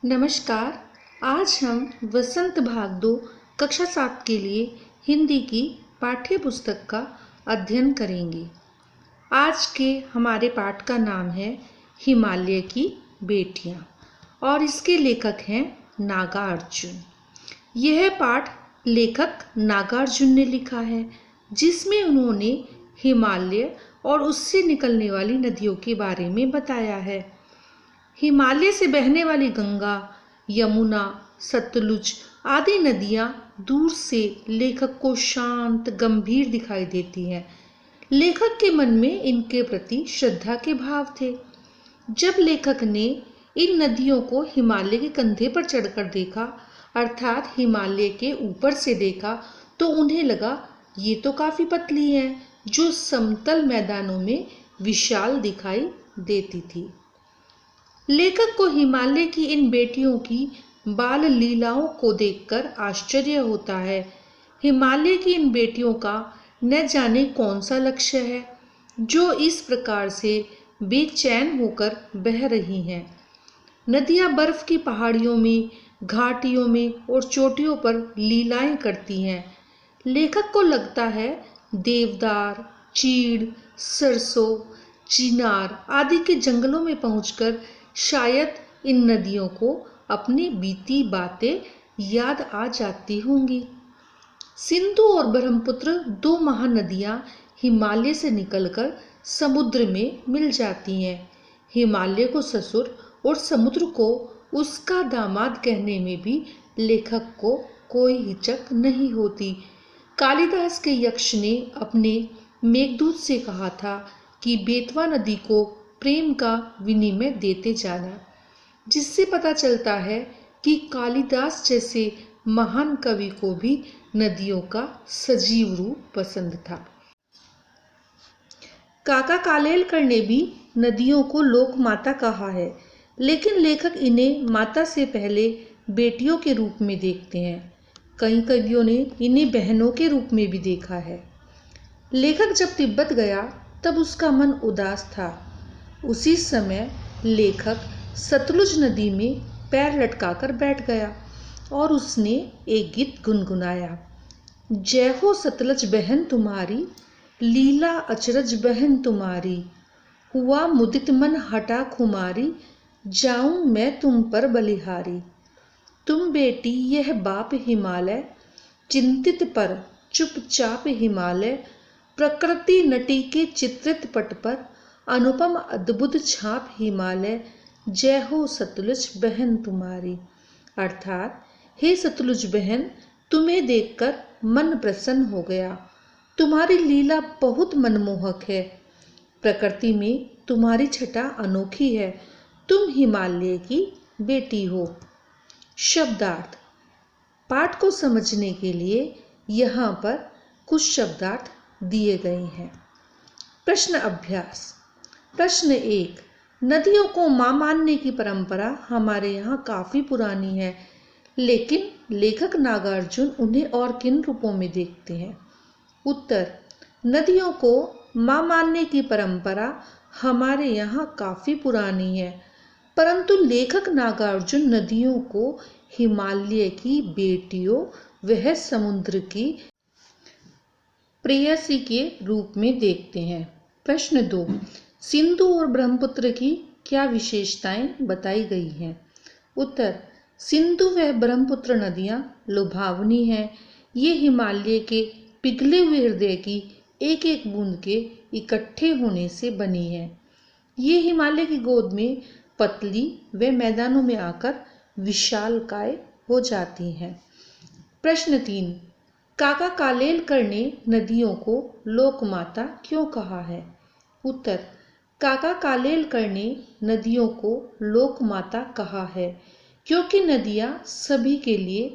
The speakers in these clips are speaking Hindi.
नमस्कार। आज हम वसंत भाग 2 कक्षा 7 के लिए हिंदी की पाठ्य पुस्तक का अध्ययन करेंगे। आज के हमारे पाठ का नाम है हिमालय की बेटियां और इसके लेखक हैं नागार्जुन। यह पाठ लेखक नागार्जुन ने लिखा है, जिसमें उन्होंने हिमालय और उससे निकलने वाली नदियों के बारे में बताया है। हिमालय से बहने वाली गंगा, यमुना, सतलुज आदि नदियां दूर से लेखक को शांत, गंभीर दिखाई देती हैं। लेखक के मन में इनके प्रति श्रद्धा के भाव थे। जब लेखक ने इन नदियों को हिमालय के कंधे पर चढ़कर देखा, अर्थात हिमालय के ऊपर से देखा, तो उन्हें लगा ये तो काफी पतली हैं, जो समतल मैदानों में विशाल दिखाई देती थी। लेखक को हिमालय की इन बेटियों की बाल लीलाओं को देखकर आश्चर्य होता है। हिमालय की इन बेटियों का न जाने कौन सा लक्ष्य है, जो इस प्रकार से बेचैन होकर बह रही हैं। नदियां बर्फ की पहाड़ियों में, घाटियों में और चोटियों पर लीलाएं करती हैं। लेखक को लगता है देवदार, चीड़, सरसों, चिनार आदि के जंगलों में पहुंचकर शायद इन नदियों को अपनी बीती बातें याद आ जाती होंगी। सिंधु और ब्रह्मपुत्र दो महानदियां हिमालय से निकलकर समुद्र में मिल जाती हैं। हिमालय को ससुर और समुद्र को उसका दामाद कहने में भी लेखक को कोई हिचक नहीं होती। कालिदास के यक्ष ने अपने मेघदूत से कहा था कि बेतवा नदी को प्रेम का विनिमय देते जाना, जिससे पता चलता है कि कालिदास जैसे महान कवि को भी नदियों का सजीव रूप पसंद था। काका कालेलकर ने भी नदियों को लोक माता कहा है, लेकिन लेखक इन्हें माता से पहले बेटियों के रूप में देखते हैं। कई कवियों ने इन्हें बहनों के रूप में भी देखा है। लेखक जब तिब्बत गया तब उसका मन उदास था। उसी समय लेखक सतलुज नदी में पैर लटकाकर बैठ गया और उसने एक गीत गुनगुनाया। जय हो सतलज बहन तुम्हारी, लीला अचरज बहन तुम्हारी, हुआ मुदित मन हटा खुमारी, जाऊं मैं तुम पर बलिहारी। तुम बेटी यह बाप हिमालय, चिंतित पर चुपचाप हिमालय, प्रकृति नटी के चित्रित पट पर, अनुपम अद्भुत छाप हिमालय, जय हो सतलुज बहन तुम्हारी। अर्थात हे सतलुज बहन, तुम्हें देखकर मन प्रसन्न हो गया। तुम्हारी लीला बहुत मनमोहक है। प्रकृति में तुम्हारी छटा अनोखी है। तुम हिमालय की बेटी हो। शब्दार्थ। पाठ को समझने के लिए यहाँ पर कुछ शब्दार्थ दिए गए हैं। प्रश्न अभ्यास। प्रश्न 1। नदियों को मां मानने की परंपरा हमारे यहाँ काफी पुरानी है, लेकिन लेखक नागार्जुन उन्हें और किन रूपों में देखते हैं? उत्तर। नदियों को मां मानने की परंपरा हमारे यहाँ काफी पुरानी है, परंतु लेखक नागार्जुन नदियों को हिमालय की बेटियों वह समुद्र की प्रेयसी के रूप में देखते हैं। प्रश्न 2। सिंधु और ब्रह्मपुत्र की क्या विशेषताएं बताई गई हैं? उत्तर। सिंधु व ब्रह्मपुत्र नदियां लुभावनी हैं। ये हिमालय के पिघले हुए हृदय की एक एक बूंद के इकट्ठे होने से बनी है। ये हिमालय की गोद में पतली व मैदानों में आकर विशालकाय हो जाती हैं। प्रश्न 3। काका कालेलकर ने नदियों को लोकमाता क्यों कहा है? उत्तर। काका कालेलकर ने नदियों को लोकमाता कहा है क्योंकि नदियां सभी के लिए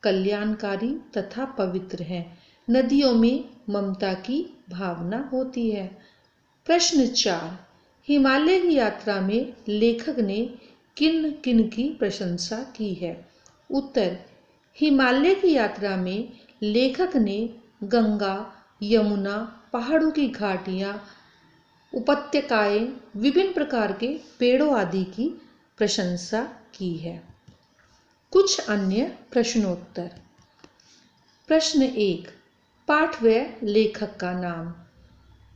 कल्याणकारी तथा पवित्र हैं। नदियों में ममता की भावना होती है। प्रश्न 4। हिमालय की यात्रा में लेखक ने किन किन की प्रशंसा की है? उत्तर। हिमालय की यात्रा में लेखक ने गंगा, यमुना, पहाड़ों की घाटियां, उपत्यकाएं, विभिन्न प्रकार के पेड़ों आदि की प्रशंसा की है। कुछ अन्य प्रश्नोत्तर। प्रश्न 1, पाठ व लेखक का नाम।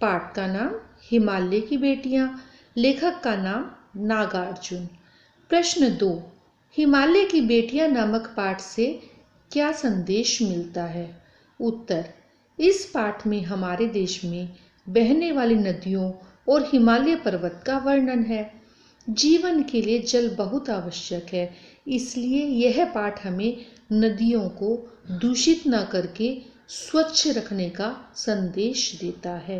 पाठ का नाम हिमालय की बेटियां, लेखक का नाम नागार्जुन। प्रश्न 2, हिमालय की बेटियां नामक पाठ से क्या संदेश मिलता है? उत्तर, इस पाठ में हमारे देश में बहने वाली नदियों और हिमालय पर्वत का वर्णन है। जीवन के लिए जल बहुत आवश्यक है, इसलिए यह पाठ हमें नदियों को दूषित न करके स्वच्छ रखने का संदेश देता है।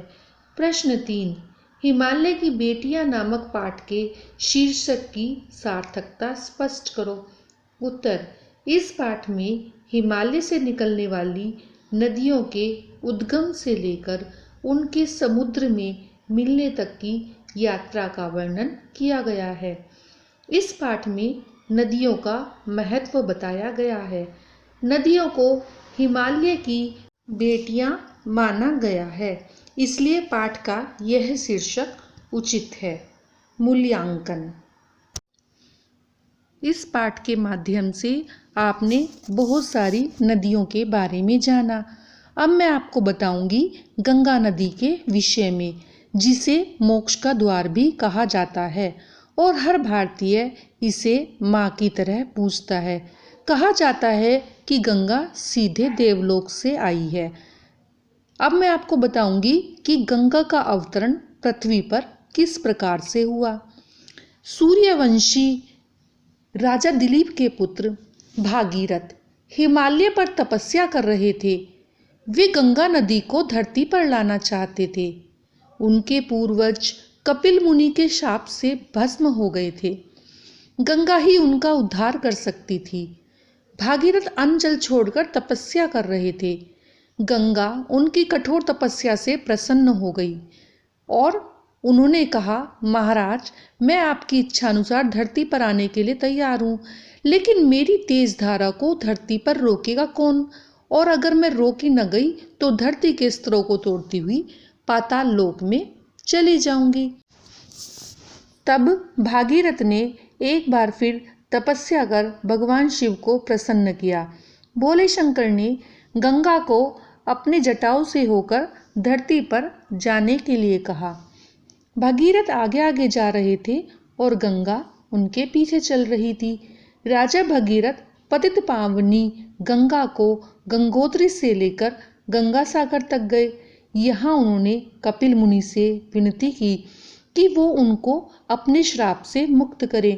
प्रश्न 3, हिमालय की बेटियां नामक पाठ के शीर्षक की सार्थकता स्पष्ट करो। उत्तर, इस पाठ में हिमालय से निकलने वाली नदियों के उद्गम से लेकर उनके समुद्र में मिलने तक की यात्रा का वर्णन किया गया है। इस पाठ में नदियों का महत्व बताया गया है। नदियों को हिमालय की बेटियां माना गया है, इसलिए पाठ का यह शीर्षक उचित है। मूल्यांकन। इस पाठ के माध्यम से आपने बहुत सारी नदियों के बारे में जाना। अब मैं आपको बताऊंगी गंगा नदी के विषय में, जिसे मोक्ष का द्वार भी कहा जाता है और हर भारतीय इसे माँ की तरह पूजता है। कहा जाता है कि गंगा सीधे देवलोक से आई है। अब मैं आपको बताऊंगी कि गंगा का अवतरण पृथ्वी पर किस प्रकार से हुआ। सूर्यवंशी राजा दिलीप के पुत्र भागीरथ हिमालय पर तपस्या कर रहे थे। वे गंगा नदी को धरती पर लाना चाहते थे। उनके पूर्वज कपिल मुनि के शाप से भस्म हो गए थे। गंगा ही उनका उद्धार कर सकती थी। भागीरथ अन्न जल छोड़कर तपस्या कर रहे थे। गंगा उनकी कठोर तपस्या से प्रसन्न हो गई और उन्होंने कहा, महाराज, मैं आपकी इच्छा अनुसार धरती पर आने के लिए तैयार हूँ, लेकिन मेरी तेज धारा को धरती पर रोकेगा कौन? और अगर मैं रोकी न गई तो धरती के स्तरों को तोड़ती हुई पाताल लोक में चली जाऊंगी। तब भागीरथ ने एक बार फिर तपस्या कर भगवान शिव को प्रसन्न किया। भोले शंकर ने गंगा को अपने जटाओं से होकर धरती पर जाने के लिए कहा। भागीरथ आगे आगे जा रहे थे और गंगा उनके पीछे चल रही थी। राजा भगीरथ पतित पावनी गंगा को गंगोत्री से लेकर गंगा सागर तक गए। यहाँ उन्होंने कपिल मुनि से विनती की कि वो उनको अपने श्राप से मुक्त करें।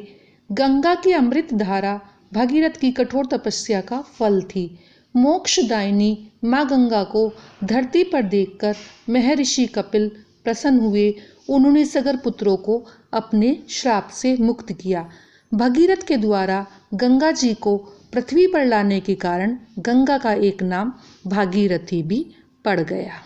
गंगा की अमृत धारा भगीरथ की कठोर तपस्या का फल थी। मोक्षदायिनी माँ गंगा को धरती पर देखकर महर्षि कपिल प्रसन्न हुए। उन्होंने सगर पुत्रों को अपने श्राप से मुक्त किया। भगीरथ के द्वारा गंगा जी को पृथ्वी पर लाने के कारण गंगा का एक नाम भागीरथी भी पड़ गया।